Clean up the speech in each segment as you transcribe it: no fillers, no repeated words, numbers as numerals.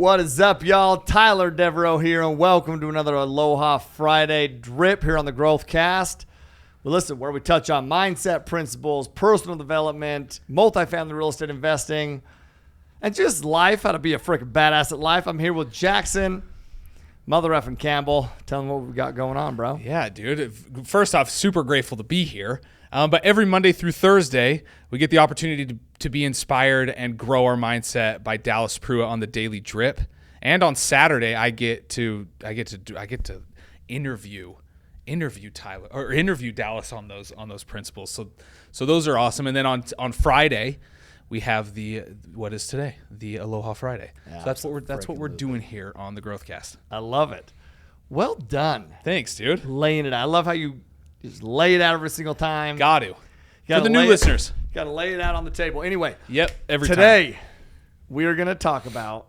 What is up, y'all? Tyler Deveraux here, and welcome to another Aloha Friday drip here on the Growthcast. Well, listen, where we touch on mindset principles, personal development, multifamily real estate investing, and just life, how to be a freaking badass at life. I'm here with Jackson, Mother effing Campbell. Tell them what we got going on, bro. Yeah, dude. First off, super grateful to be here. But every Monday through Thursday, we get the opportunity to be inspired and grow our mindset by Dallas Pruitt on the Daily Drip. And on Saturday, I get to interview Tyler or interview Dallas on those principles. So those are awesome. And then on Friday, we have the Aloha Friday. Yeah, so that's what we're doing here on the Growthcast. I love it. Well done. Thanks, dude. Laying it out. I love how you just lay it out every single time. Got to. For the new listeners. Got to lay it out on the table. Anyway. Yep. Today, we are going to talk about,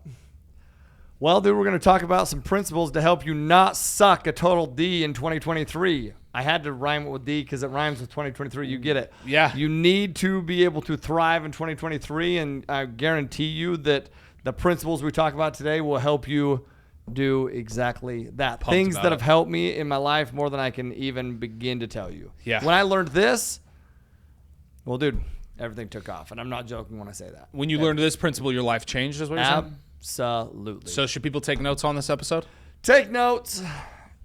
we're going to talk about some principles to help you not suck a total D in 2023. I had to rhyme it with D because it rhymes with 2023. You get it. Yeah. You need to be able to thrive in 2023, and I guarantee you that the principles we talk about today will help you do exactly that. Things that have helped me in my life more than I can even begin to tell you. Yeah. When I learned this, well, dude, everything took off, and I'm not joking when I say that. When you learned this principle, your life changed, is what you're saying? Absolutely. So should people take notes on this episode? Take notes,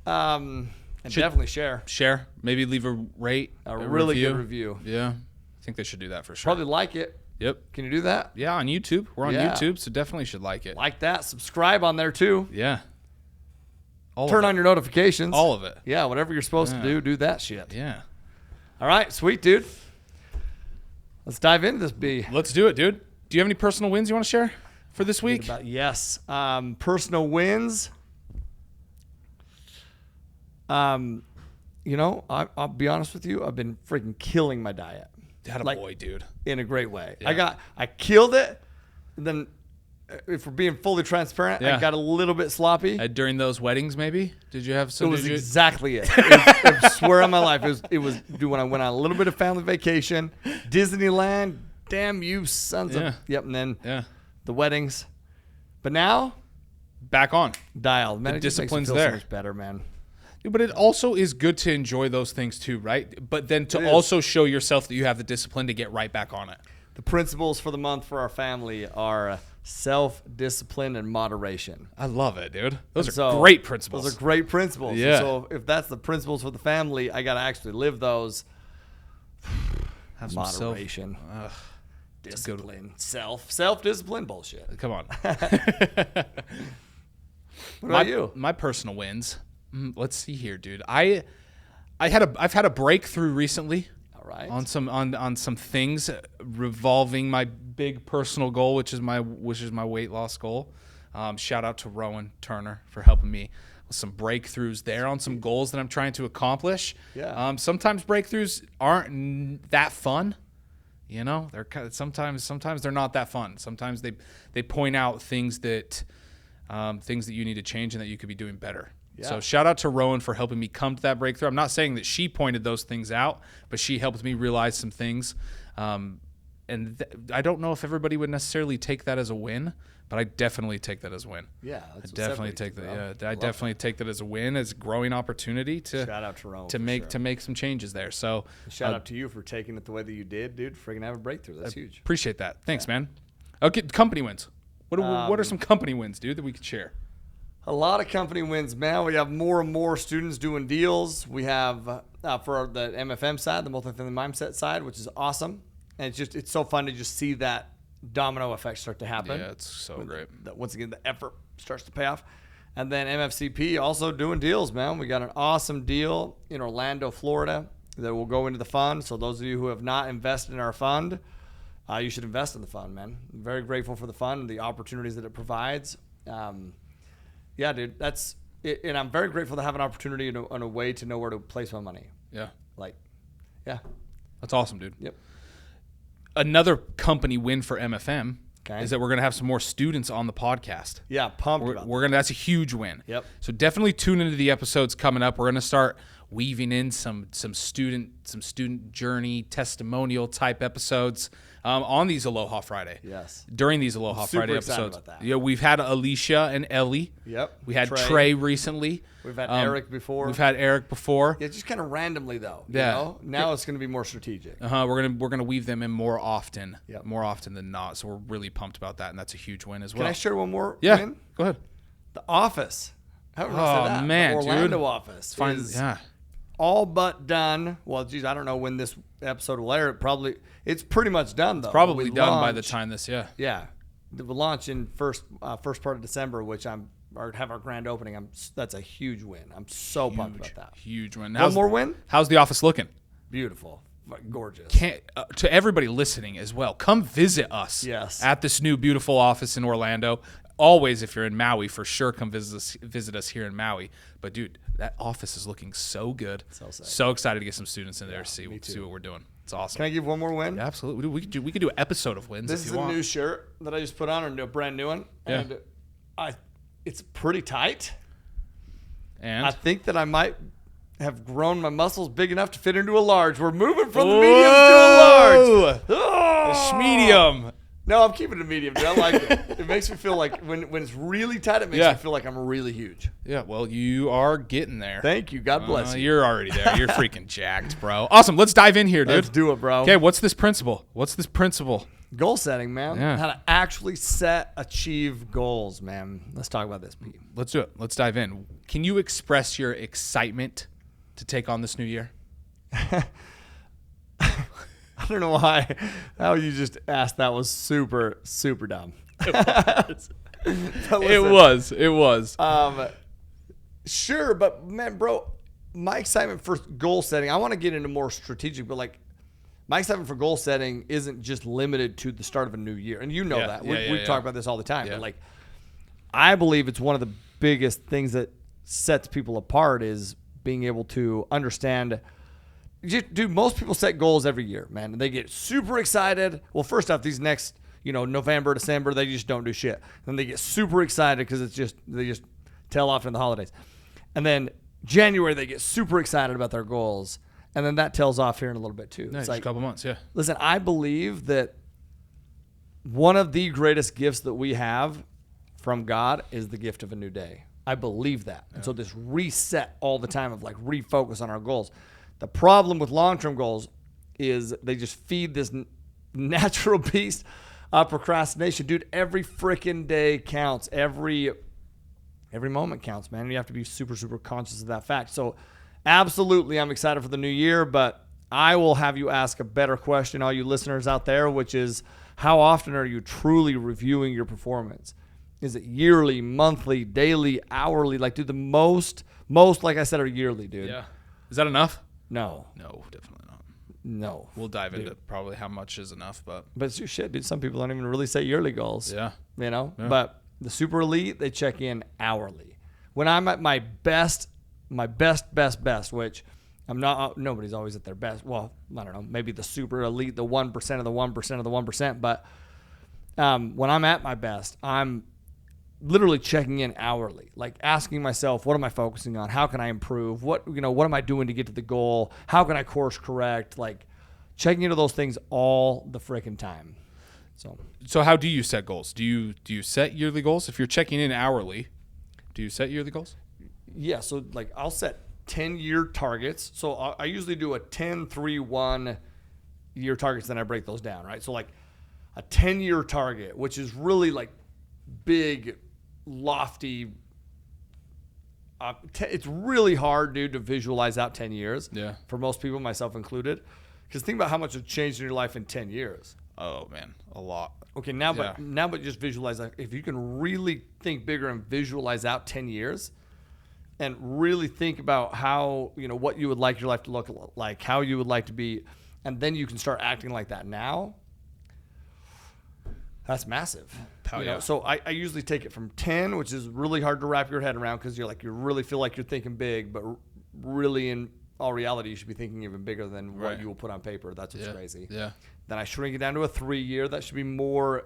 and definitely share. Share. Maybe leave a rate. A really good review. Yeah. I think they should do that for sure. Probably like it. Yep. Can you do that? Yeah, on YouTube. We're on YouTube, so definitely should like it. Like that. Subscribe on there too. Yeah. Turn on your notifications. All of it. Yeah, whatever you're supposed to do that shit. Yeah. All right, sweet, dude. Let's dive into this, B. Let's do it, dude. Do you have any personal wins you want to share for this week? Yes. Personal wins. I'll be honest with you. I've been freaking killing my diet. Boy, dude. In a great way. Yeah. I killed it. And then, if we're being fully transparent, I got a little bit sloppy. During those weddings, maybe? Did you have some? It was exactly it. I swear on my life, it was when I went on a little bit of family vacation, Disneyland. Damn you, sons of. Yep, and then the weddings. But now, back on. Dialed. Man, the it just discipline's makes me feel there. so much better, man. But it also is good to enjoy those things too, right? But then to also show yourself that you have the discipline to get right back on it. The principles for the month for our family are self-discipline and moderation. I love it, dude. Those are great principles. Those are great principles. Yeah. So if that's the principles for the family, I got to actually live those. Have some moderation. Discipline. Self-discipline bullshit. Come on. What about you? My personal wins. Let's see here, dude. I've had a breakthrough recently. All right. On some things revolving my big personal goal, which is my weight loss goal. Shout out to Rowan Turner for helping me with some breakthroughs there on some goals that I'm trying to accomplish. Yeah. Sometimes breakthroughs aren't that fun. You know, they're sometimes they're not that fun. Sometimes they point out things that you need to change and that you could be doing better. Yeah. So shout out to Rowan for helping me come to that breakthrough. I'm not saying that she pointed those things out, but she helped me realize some things. And I don't know if everybody would necessarily take that as a win, but I definitely take that as a win. Yeah, I definitely take that. Yeah, I definitely take that as a win, as a growing opportunity to shout out to Rowan to make some changes there. So shout out to you for taking it the way that you did, dude. Friggin' have a breakthrough. That's huge. Appreciate that. Thanks, man. Okay, company wins. What are some company wins, dude, that we could share? A lot of company wins, man. We have more and more students doing deals. We have for the MFM side, the Multifamily Mindset side, which is awesome. And it's so fun to just see that domino effect start to happen. Yeah, it's so great. Once again, the effort starts to pay off. And then MFCP also doing deals, man. We got an awesome deal in Orlando, Florida that will go into the fund. So those of you who have not invested in our fund, you should invest in the fund, man. I'm very grateful for the fund and the opportunities that it provides. Yeah, dude, that's it, and I'm very grateful to have an opportunity and a way to know where to place my money. Yeah. Yeah. That's awesome, dude. Yep. Another company win for MFM is that we're going to have some more students on the podcast. Yeah, pumped about that. That's a huge win. Yep. So definitely tune into the episodes coming up. We're going to start weaving in some student journey testimonial type episodes on these Aloha Friday. Yes. During these Aloha Super Friday excited episodes. about that. Yeah, we've had Alicia and Ellie. Yep. We had Trey recently. We've had Eric before. Yeah, just kind of randomly though. Yeah. You know? Now it's going to be more strategic. We're gonna weave them in more often. Yep. More often than not. So we're really pumped about that, and that's a huge win as well. Can I share one more? Yeah. Win? Go ahead. The Office. How did I say that? Man, the Orlando dude. Office. Fine. Is Yeah. all but done. Well, geez, I don't know when this episode will air. It's pretty much done though. Probably We done by the launch- time this. Yeah. Yeah, we'll launch in first part of December, which have our grand opening. That's a huge win. I'm so pumped about that. Huge win. One more win. How's the office looking? Beautiful, gorgeous. To everybody listening as well, come visit us. Yes. At this new beautiful office in Orlando. Always, if you're in Maui, for sure, come visit us here in Maui. But dude, that office is looking so good. So excited to get some students in there to see what we're doing. It's awesome. Can I give one more win? Yeah, absolutely. We could do an episode of wins. This if is you a want. new shirt that I just put on, a brand new one, Yeah. and it's pretty tight. And I think that I might have grown my muscles big enough to fit into a large. We're moving from the medium to a large. Oh! medium. No, I'm keeping it medium, dude. I like it. It makes me feel like when it's really tight, it makes me feel like I'm really huge. Yeah, well, you are getting there. Thank you. God bless you. You're already there. You're freaking jacked, bro. Awesome. Let's dive in here, dude. Let's do it, bro. Okay, what's this principle? Goal setting, man. Yeah. How to actually achieve goals, man. Let's talk about this, Pete. Let's do it. Let's dive in. Can you express your excitement to take on this new year? I don't know why. How you just asked that was super, super dumb. It was. Sure, but man, bro, my excitement for goal setting, I want to get into more strategic, but like my excitement for goal setting isn't just limited to the start of a new year. And you know that. We talk about this all the time. Yeah. But like, I believe it's one of the biggest things that sets people apart is being able to understand. Dude, most people set goals every year, man. And they get super excited. Well, first off, these next, November, December, they just don't do shit. Then they get super excited because they just tail off in the holidays. And then January, they get super excited about their goals. And then that tails off here in a little bit too. It's like a couple months, yeah. Listen, I believe that one of the greatest gifts that we have from God is the gift of a new day. I believe that. And so this reset all the time of like refocus on our goals. The problem with long-term goals is they just feed this natural beast of procrastination. Dude, every freaking day counts. Every moment counts, man. You have to be super, super conscious of that fact. So absolutely, I'm excited for the new year, but I will have you ask a better question, all you listeners out there, which is how often are you truly reviewing your performance? Is it yearly, monthly, daily, hourly? Like, dude, the most, like I said, are yearly, dude. Yeah. Is that enough? No, Definitely not. No. We'll dive into probably how much is enough, but it's your shit, dude. Some people don't even really set yearly goals. Yeah. Yeah. But the super elite, they check in hourly. When I'm at my best, which I'm not, nobody's always at their best. Well, I don't know, maybe the super elite, the 1% of the 1% of the 1%. But when I'm at my best, I'm literally checking in hourly, like asking myself, what am I focusing on? How can I improve? What am I doing to get to the goal? How can I course correct? Like checking into those things all the freaking time. So how do you set goals? Do you set yearly goals? If you're checking in hourly, do you set yearly goals? Yeah. So like I'll set 10-year targets. So I usually do a 10-3-1 year targets. Then I break those down. Right. So like a 10-year target, which is really like big, lofty. It's really hard, dude, to visualize out 10 years. Yeah. For most people, myself included. Because think about how much has changed in your life in 10 years. Oh man, a lot. Okay, but just visualize that. If you can really think bigger and visualize out 10 years and really think about how, what you would like your life to look like, how you would like to be, and then you can start acting like that now. That's massive. So I usually take it from 10, which is really hard to wrap your head around because you really feel like you're thinking big, but really in all reality, you should be thinking even bigger than what you will put on paper. That's what's crazy. Yeah. Then I shrink it down to a 3-year. That should be more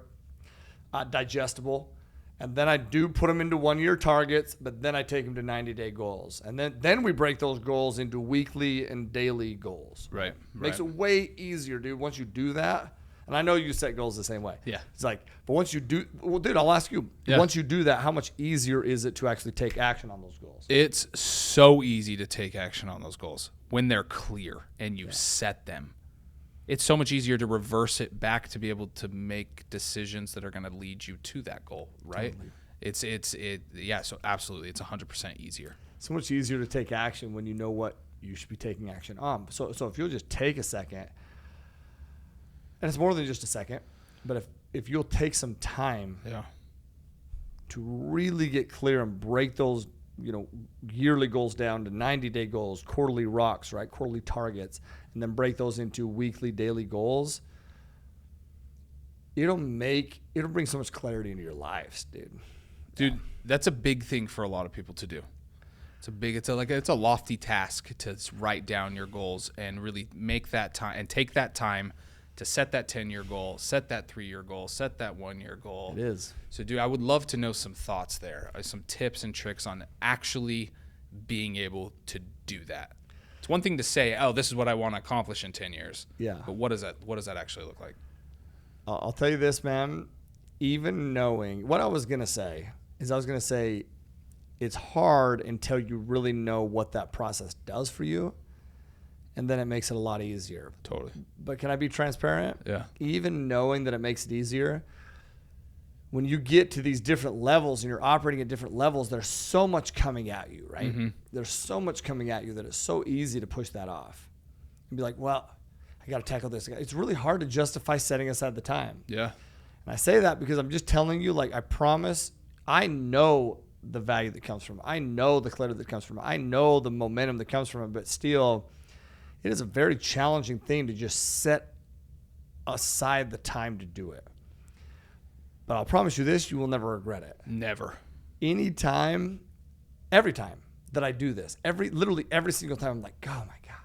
digestible. And then I do put them into 1-year targets, but then I take them to 90-day goals. And then we break those goals into weekly and daily goals. Right. Makes it way easier, dude, once you do that. And I know you set goals the same way. Yeah. It's like, but once you do, well, dude, I'll ask you, once you do that, how much easier is it to actually take action on those goals? It's so easy to take action on those goals when they're clear and you set them. It's so much easier to reverse it back to be able to make decisions that are going to lead you to that goal, right? Totally. So absolutely, it's 100% easier. So much easier to take action when you know what you should be taking action on. So if you'll just take a second, and it's more than just a second, but if you'll take some time to really get clear and break those, yearly goals down to 90-day goals, quarterly rocks, right? Quarterly targets, and then break those into weekly, daily goals. It'll bring so much clarity into your lives, dude. Dude, that's a big thing for a lot of people to do. It's a lofty task to write down your goals and really make that time and take that time to set that 10-year goal, set that 3-year goal, set that 1-year goal. It is. So, dude, I would love to know some thoughts there, some tips and tricks on actually being able to do that. It's one thing to say, oh, this is what I want to accomplish in 10 years. Yeah. But what does that actually look like? I'll tell you this, man. Even knowing what I was going to say, it's hard until you really know what that process does for you. And then it makes it a lot easier. Totally. But can I be transparent? Yeah. Even knowing that it makes it easier, when you get to these different levels and you're operating at different levels, there's so much coming at you, right? Mm-hmm. There's so much coming at you that it's so easy to push that off and be like, well, I got to tackle this. It's really hard to justify setting aside the time. Yeah. And I say that because I'm just telling you, like, I promise, I know the value that comes from it. I know the clarity that comes from it. I know the momentum that comes from it, but still, it is a very challenging thing to just set aside the time to do it. But I'll promise you this, you will never regret it. Never. Every time that I do this, literally every single time, I'm like, oh my God,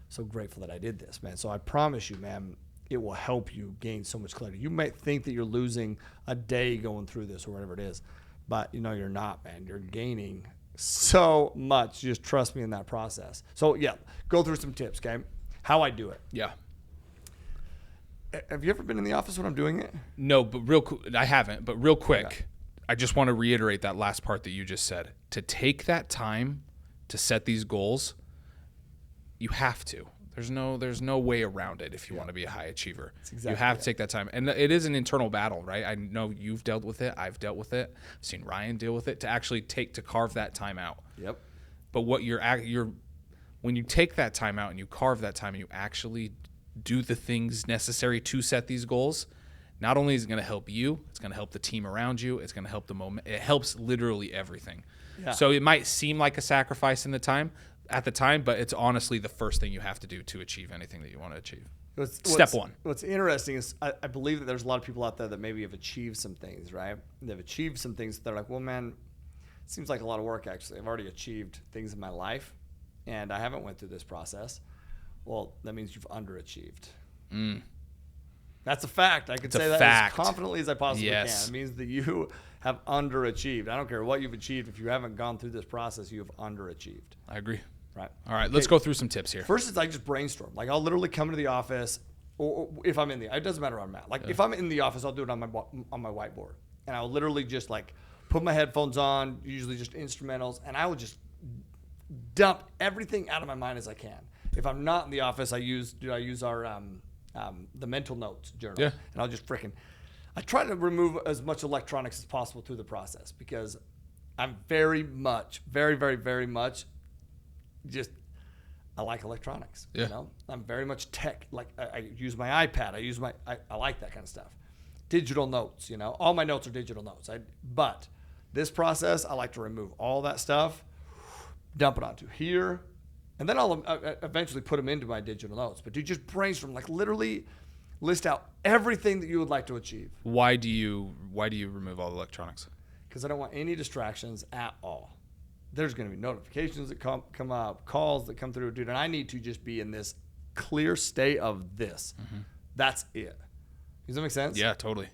so grateful that I did this, man. So I promise you, man, it will help you gain so much clarity. You might think that you're losing a day going through this or whatever it is, but you're not, man. You're gaining so much. Just trust me in that process. So yeah, go through some tips, okay? How I do it. Yeah. Have you ever been in the office when I'm doing it? No, but I haven't. But real quick, okay. I just want to reiterate that last part that you just said. To take that time to set these goals, you have to. There's no way around it if you want to be a high achiever. You have to take that time. And it is an internal battle, right? I know you've dealt with it. I've dealt with it. I've seen Ryan deal with it to actually carve that time out. Yep. But when you take that time out and you carve that time and you actually do the things necessary to set these goals, not only is it going to help you, it's going to help the team around you. It's going to help the moment. It helps literally everything. Yeah. So it might seem like a sacrifice at the time, but it's honestly the first thing you have to do to achieve anything that you want to achieve. Step one. What's interesting is I believe that there's a lot of people out there that maybe have achieved some things, right? They've achieved some things. They're like, well, man, it seems like a lot of work, actually. I've already achieved things in my life, and I haven't went through this process. Well, that means you've underachieved. That's a fact. I can say that as confidently as I possibly can. It means that you have underachieved. I don't care what you've achieved. If you haven't gone through this process, you have underachieved. I agree. Right. All right, let's go through some tips here. First is I just brainstorm. Like, I'll literally come into the office, or if I'm it doesn't matter where I'm at. Like, if I'm in the office, I'll do it on my whiteboard. And I'll literally just, like, put my headphones on, usually just instrumentals, and I will just dump everything out of my mind as I can. If I'm not in the office, I use our the mental notes journal. Yeah. And I'll just I try to remove as much electronics as possible through the process because I'm very, very much I like electronics. Yeah. I'm very much tech. Like I use my iPad. I like that kind of stuff. Digital notes, all my notes are digital notes. But this process, I like to remove all that stuff, dump it onto here. And then I'll eventually put them into my digital notes. But dude, just brainstorm, like literally list out everything that you would like to achieve. Why do you remove all the electronics? Because I don't want any distractions at all. There's going to be notifications that come up, calls that come through, dude. And I need to just be in this clear state of this. Mm-hmm. That's it. Does that make sense? Yeah, totally.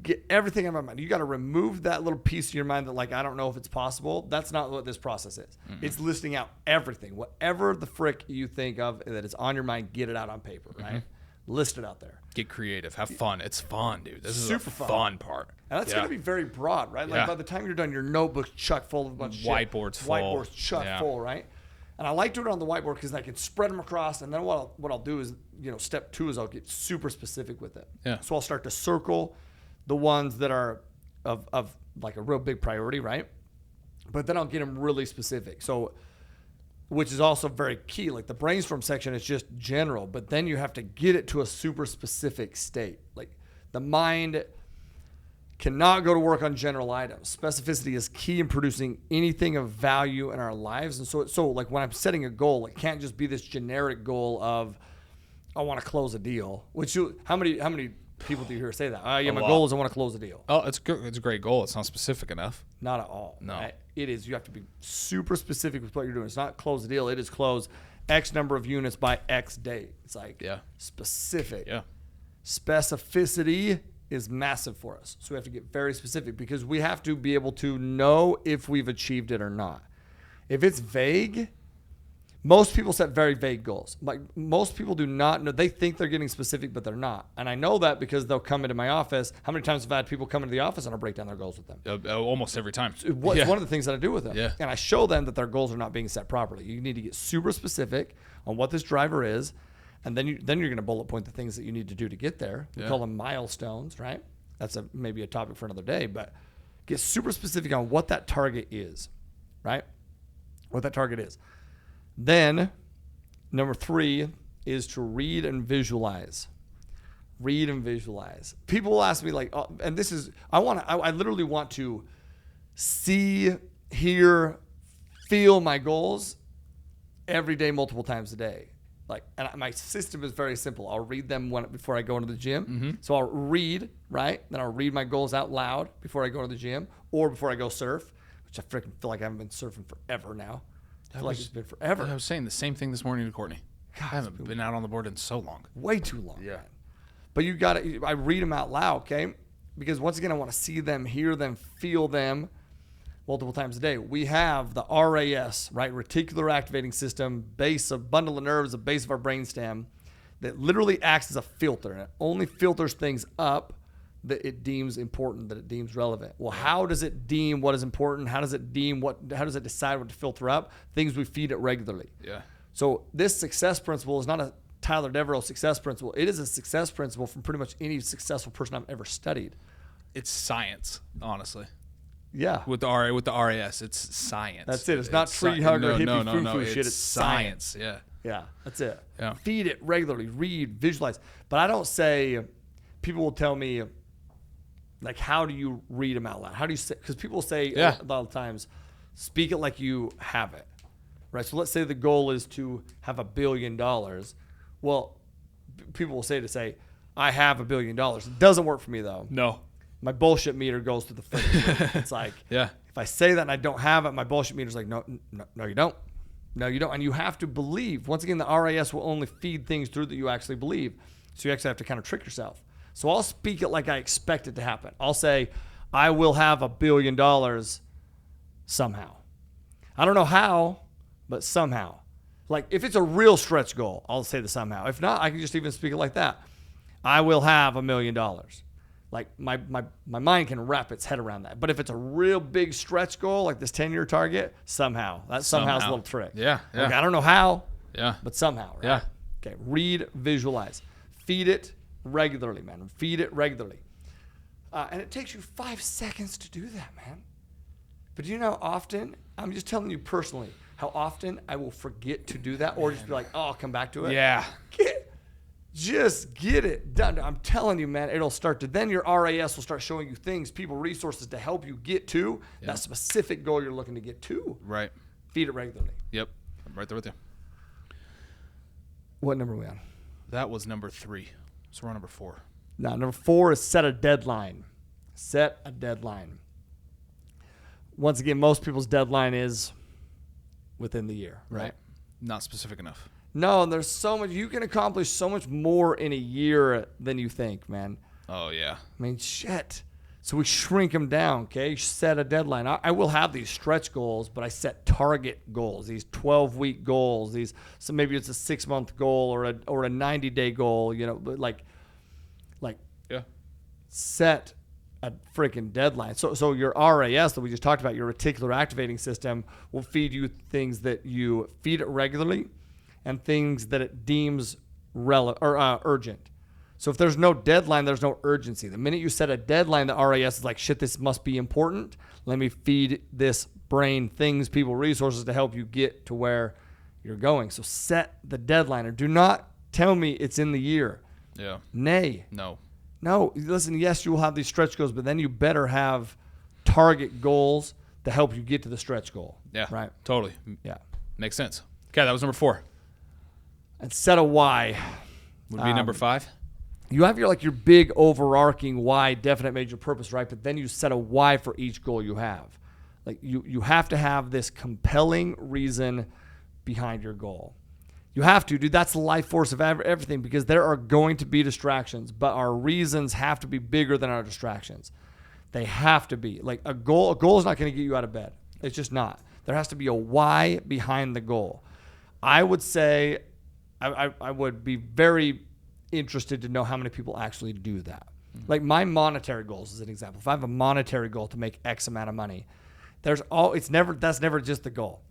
get everything out of my mind. You got to remove that little piece of your mind that like, I don't know if it's possible. That's not what this process is. Mm-hmm. It's listing out everything. Whatever the frick you think of that is on your mind, get it out on paper, right? Mm-hmm. List it out there. Get creative. Have fun. It's fun, dude. This is super a fun part. And that's going to be very broad, right? Like by the time you're done, your notebook's chuck full of a bunch of Whiteboard's shit. full. Whiteboard's chuck full, right? And I like doing it on the whiteboard because I can spread them across. And then what I'll do is, step 2 is I'll get super specific with it. Yeah. So I'll start to circle the ones that are of like a real big priority, right? But then I'll get them really specific. So, which is also very key. Like the brainstorm section is just general, but then you have to get it to a super specific state. Like the mind cannot go to work on general items. Specificity is key in producing anything of value in our lives. And so like when I'm setting a goal, it can't just be this generic goal of, I want to close a deal. How many people do you hear say that? My goal is I want to close a deal. Oh, it's good. It's a great goal. It's not specific enough. Not at all. No. Right? It is. You have to be super specific with what you're doing. It's not close a deal. It is close X number of units by X date. It's like specific. Yeah. Specificity is massive for us. So we have to get very specific because we have to be able to know if we've achieved it or not. If it's vague, most people set very vague goals. Like most people do not know. They think they're getting specific, but they're not. And I know that because they'll come into my office. How many times have I had people come into the office and I'll break down their goals with them? Almost every time. It's one of the things that I do with them. Yeah. And I show them that their goals are not being set properly. You need to get super specific on what this driver is. And then you're going to bullet point the things that you need to do to get there. We call them milestones, right? That's maybe a topic for another day, but get super specific on what that target is, right? What that target is. Then number 3 is to read and visualize. Read and visualize. People will ask me like, and this is, I literally want to see, hear, feel my goals every day, multiple times a day. Like, and my system is very simple. I'll read them before I go into the gym. Mm-hmm. So I'll read, right? Then I'll read my goals out loud before I go to the gym or before I go surf, which I freaking feel like I haven't been surfing forever now. I feel like it's been forever. I was saying the same thing this morning to Courtney. God, I haven't been out on the board in so long. Way too long. Yeah. Man. But you got to, I read them out loud, okay? Because once again, I want to see them, hear them, feel them multiple times a day. We have the RAS, right? Reticular activating system, bundle of nerves, the base of our brainstem that literally acts as a filter. And it only filters things up that it deems important, that it deems relevant. Well, how does it deem what is important? How does it decide what to filter up? Things we feed it regularly. Yeah. So this success principle is not a Tyler Deveraux success principle. It is a success principle from pretty much any successful person I've ever studied. It's science, honestly. Yeah. With the RAS, it's science. That's it. It's not tree hugger, hippie, foo-foo shit. It's science. Yeah. Yeah, that's it. Yeah. Feed it regularly, read, visualize. But I don't say, people will tell me, like, how do you read them out loud? How do you say, because people will say a lot of times, speak it like you have it, right? So let's say the goal is to have $1 billion. Well, people will say, I have $1 billion. It doesn't work for me though. No. My bullshit meter goes to the freaking. It's like, if I say that and I don't have it, my bullshit meter's like, no, you don't. No, you don't. And you have to believe. Once again, the RAS will only feed things through that you actually believe. So you actually have to kind of trick yourself. So I'll speak it like I expect it to happen. I'll say, I will have $1 billion somehow. I don't know how, but somehow. Like if it's a real stretch goal, I'll say the somehow. If not, I can just even speak it like that. I will have $1 million. Like my mind can wrap its head around that. But if it's a real big stretch goal, like this 10-year target, somehow. That somehow's a little trick. Yeah. Like, I don't know how, yeah, but somehow. Right? Yeah. Okay, read, visualize. Feed it regularly, man. Feed it regularly. And it takes you 5 seconds to do that, man. But do you know how often, I'm just telling you personally, how often I will forget to do that or just be like, oh, I'll come back to it. Yeah. Just get it done. I'm telling you, man, it'll start to, then your RAS will start showing you things, people, resources to help you get to that specific goal you're looking to get to. Right. Feed it regularly. Yep. I'm right there with you. What number are we on? That was number 3. So we're on number 4. Now, number 4 is set a deadline. Set a deadline. Once again, most people's deadline is within the year, right? Not specific enough. No, there's so much. You can accomplish so much more in a year than you think, man. Oh, yeah. I mean, shit. So we shrink them down, okay? Set a deadline. I will have these stretch goals, but I set target goals, these 12-week goals. So maybe it's a 6-month goal or a 90-day goal, but like Yeah. set a freaking deadline. So your RAS that we just talked about, your reticular activating system, will feed you things that you feed it regularly and things that it deems urgent. So if there's no deadline, there's no urgency. The minute you set a deadline, the RAS is like, shit, this must be important. Let me feed this brain things, people, resources to help you get to where you're going. So set the deadline, or do not tell me it's in the year. Yeah. Nay. No. Listen, yes, you will have these stretch goals, but then you better have target goals to help you get to the stretch goal. Yeah. Right. Totally. Yeah. Makes sense. Okay, that was number 4. And set a why. Would be number 5. You have your big overarching why, definite major purpose, right? But then you set a why for each goal you have. Like you have to have this compelling reason behind your goal. You have to, dude. That's the life force of everything, because there are going to be distractions, but our reasons have to be bigger than our distractions. They have to be. Like a goal is not going to get you out of bed. It's just not. There has to be a why behind the goal. I would say I would be very interested to know how many people actually do that. Like my monetary goals as an example. If I have a monetary goal to make X amount of money, that's never just the goal.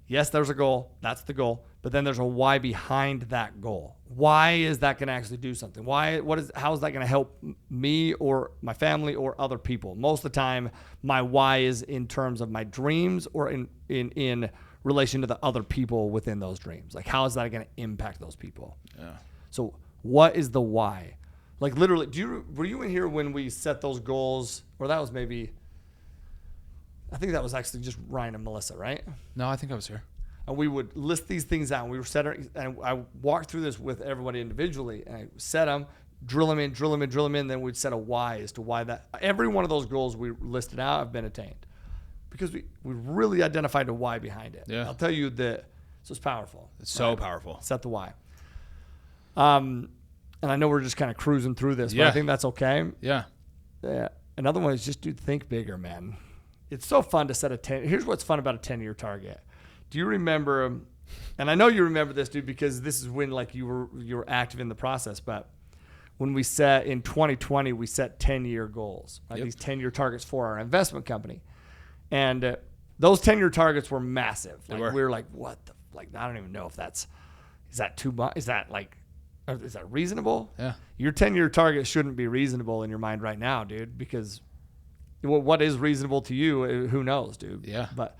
Yes, there's a goal. That's the goal. But then there's a why behind that goal. Why is that going to actually do something? How is that going to help me or my family or other people? Most of the time, my why is in terms of my dreams or in relation to the other people within those dreams. Like, how is that going to impact those people? Yeah. So what is the why? Like literally, were you in here when we set those goals? Or that was I think that was actually just Ryan and Melissa, right? No, I think I was here. And we would list these things out. And I walked through this with everybody individually, and I set them, drill them in. Then we'd set a why as to why that. Every one of those goals we listed out have been attained, because we really identified a why behind it. Yeah. I'll tell you that. So it's powerful. It's so powerful. Set the why. And I know we're just kind of cruising through this, but I think that's okay. Yeah. Yeah. Another one is just, dude, think bigger, man. It's so fun to set a 10. Here's what's fun about a 10-year target. Do you remember, and I know you remember this, dude, because this is when you were active in the process, but when we set in 2020, we set 10-year goals, right? Yep. These 10-year targets for our investment company. And those 10-year targets were massive. We were like, what the, I don't even know if is that too much? Is that reasonable? Yeah. Your 10-year target shouldn't be reasonable in your mind right now, dude, because what is reasonable to you, who knows, dude? Yeah. But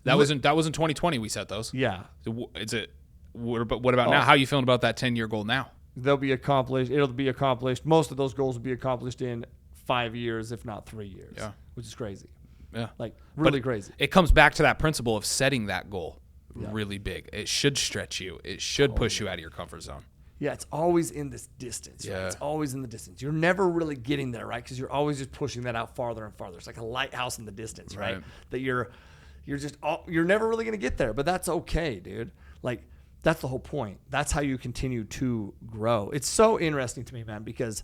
that was in 2020 we set those. Yeah. What about now? How are you feeling about that 10-year goal now? They'll be accomplished. It'll be accomplished. Most of those goals will be accomplished in 5 years, if not 3 years. Yeah. Which is crazy. Yeah. Really crazy. It comes back to that principle of setting that goal really big. It should stretch you. It should push you out of your comfort zone. Yeah, it's always in this distance. Right? It's always in the distance. You're never really getting there, right? Because you're always just pushing that out farther and farther. It's like a lighthouse in the distance, right? That you're never really going to get there, but that's okay, dude. That's the whole point. That's how you continue to grow. It's so interesting to me, man, because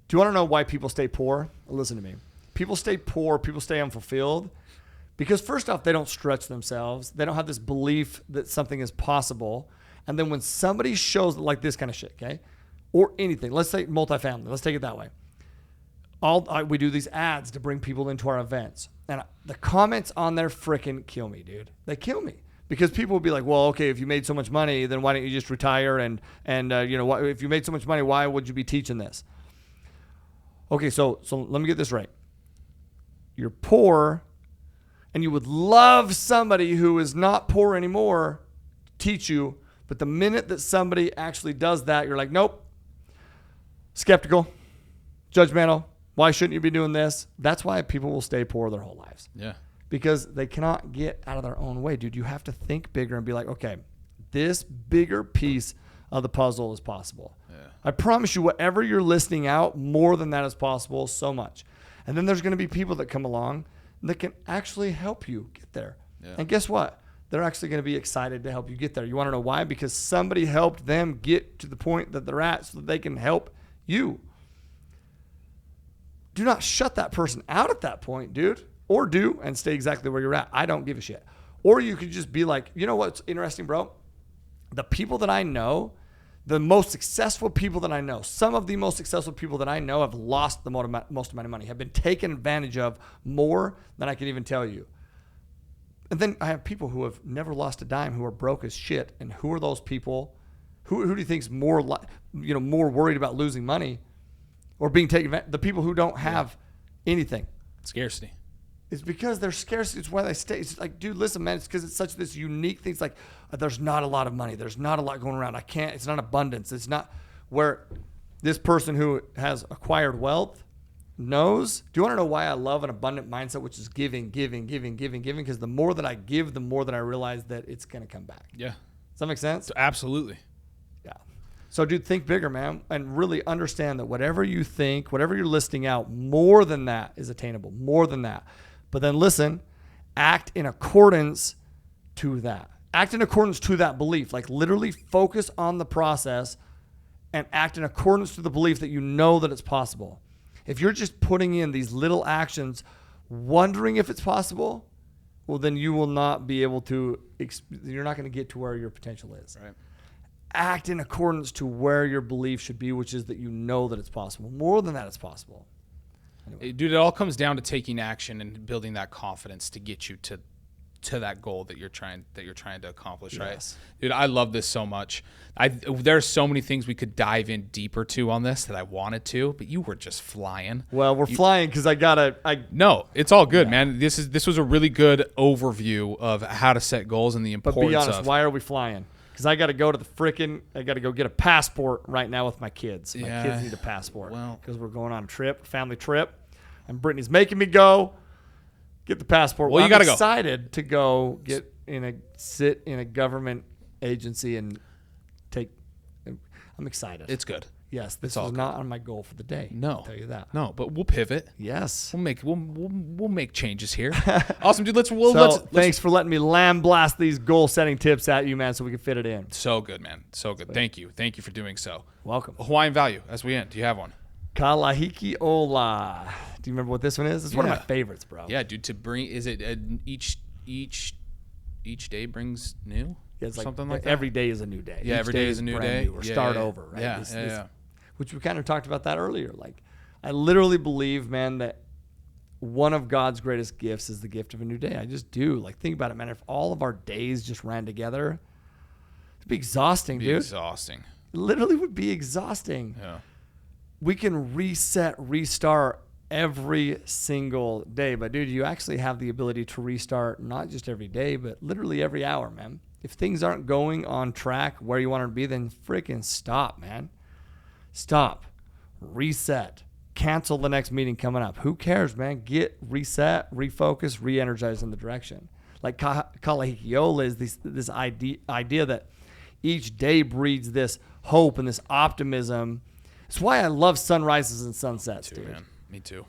do you want to know why people stay poor? Listen to me. People stay poor, people stay unfulfilled, because first off, they don't stretch themselves. They don't have this belief that something is possible. And then when somebody shows like this kind of shit, okay, or anything, let's say multifamily, let's take it that way. We do these ads to bring people into our events. And the comments on there freaking kill me, dude. They kill me. Because people will be like, well, okay, if you made so much money, then why don't you just retire? And if you made so much money, why would you be teaching this? Okay, so let me get this right. You're poor, and you would love somebody who is not poor anymore to teach you. But the minute that somebody actually does that, you're like, nope, skeptical, judgmental. Why shouldn't you be doing this? That's why people will stay poor their whole lives. Yeah. Because they cannot get out of their own way, dude. You have to think bigger and be like, okay, this bigger piece of the puzzle is possible. Yeah. I promise you, whatever you're listing out, more than that is possible, so much. And then there's going to be people that come along that can actually help you get there. Yeah. And guess what? They're actually going to be excited to help you get there. You want to know why? Because somebody helped them get to the point that they're at so that they can help you. do not shut that person out at that point, dude. Or do and stay exactly where you're at. I don't give a shit. Or you could just be like, you know what's interesting, bro? The people that I know, the most successful people that I know, some of the most successful people that I know have lost the most amount of money, have been taken advantage of more than I can even tell you. And then I have people who have never lost a dime who are broke as shit. And who are those people? Who do you think is more worried about losing money or being taken advantage? The people who don't have anything. Scarcity. It's because they're scarcity. It's why they stay. It's like, dude, listen, man. It's because it's such this unique thing. It's like there's not a lot of money. There's not a lot going around. It's not abundance. It's not where this person who has acquired wealth knows. Do you want to know why I love an abundant mindset, which is giving? Because the more that I give, the more that I realize that it's going to come back. Yeah. Does that make sense? Absolutely. Yeah. So, dude, think bigger, man, and really understand that whatever you think, whatever you're listing out, more than that is attainable. More than that. But then listen, act in accordance to that. Act in accordance to that belief. Like literally focus on the process and act in accordance to the belief that you know that it's possible. If you're just putting in these little actions, wondering if it's possible, well, then you will not be able to, you're not going to get to where your potential is. Right. Act in accordance to where your belief should be, which is that you know that it's possible. More than that, it's possible. Anyway. Dude, it all comes down to taking action and building that confidence to get you to that goal that you're trying to accomplish, yes. Right? Dude, I love this so much. There's so many things we could dive in deeper to on this that I wanted to, but you were just flying. Well, we're flying because No, it's all good, man. This was a really good overview of how to set goals and the importance of. But be honest, why are we flying? Because I got to go get a passport right now with my kids. My kids need a passport because we're going on a family trip, and Brittany's making me go get the passport. Well, you got to go. I'm excited to go sit in a government agency and I'm excited. It's good. Yes, this is not on my goal for the day. No, I'll tell you that. No, but we'll pivot. Yes, we'll make changes here. Awesome, dude. Let's thanks for letting me lamb blast these goal setting tips at you, man, so we can fit it in. So good, man. So good. Thank you for doing so. Welcome. Hawaiian value as we end. Do you have one? Kalahiki Ola. Do you remember what this one is? It's one of my favorites, bro. Yeah, dude. Is it each day brings new? Yeah, it's something like that. Every day is a new day. Yeah, every day is a new day. Or start over, right? Yeah. Which we kind of talked about that earlier. Like, I literally believe, man, that one of God's greatest gifts is the gift of a new day. I just do. Like, think about it, man. If all of our days just ran together, it'd be exhausting, dude. Exhausting. It literally would be exhausting. Yeah. We can reset, restart every single day. But, dude, you actually have the ability to restart not just every day, but literally every hour, man. If things aren't going on track where you want to be, then freaking stop, man. Stop. Reset. Cancel the next meeting coming up. Who cares, man? Get reset, refocus, re-energize in the direction. Like Kalahikiola is this idea that each day breeds this hope and this optimism. It's why I love sunrises and sunsets, dude. Man. Me too.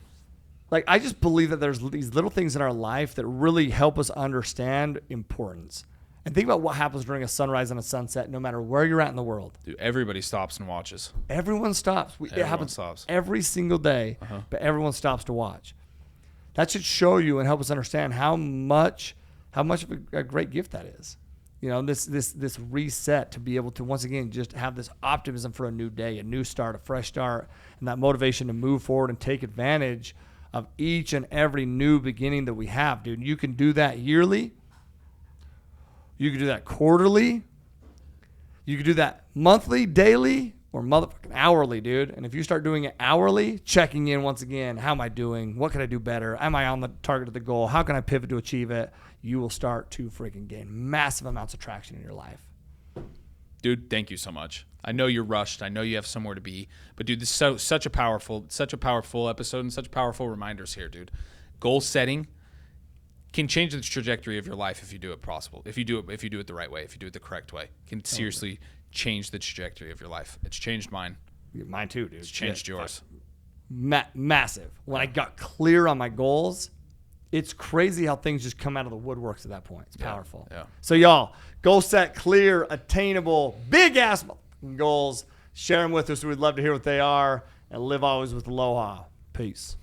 Like, I just believe that there's these little things in our life that really help us understand importance. And think about what happens during a sunrise and a sunset, no matter where you're at in the world. Dude, everybody stops and watches. Everyone stops. It happens every single day, but everyone stops to watch. That should show you and help us understand how much of a great gift that is. You know, this reset to be able to, once again, just have this optimism for a new day, a new start, a fresh start, and that motivation to move forward and take advantage of each and every new beginning that we have, dude. You can do that yearly. You can do that quarterly. You can do that monthly, daily, or motherfucking hourly, dude. And if you start doing it hourly, checking in once again, how am I doing? What can I do better? Am I on the target of the goal? How can I pivot to achieve it? You will start to freaking gain massive amounts of traction in your life. Dude, thank you so much. I know you're rushed. I know you have somewhere to be. But, dude, this is such a powerful episode and such powerful reminders here, dude. Goal setting can change the trajectory of your life if you do it possible. If you do it the right way, if you do it the correct way, it can seriously change the trajectory of your life. It's changed mine. Mine too, dude. It's changed yours. Massive. When I got clear on my goals, it's crazy how things just come out of the woodworks at that point. It's powerful. Yeah. So y'all, goal set, clear, attainable, big ass goals. Share them with us. We'd love to hear what they are. And live always with aloha. Peace.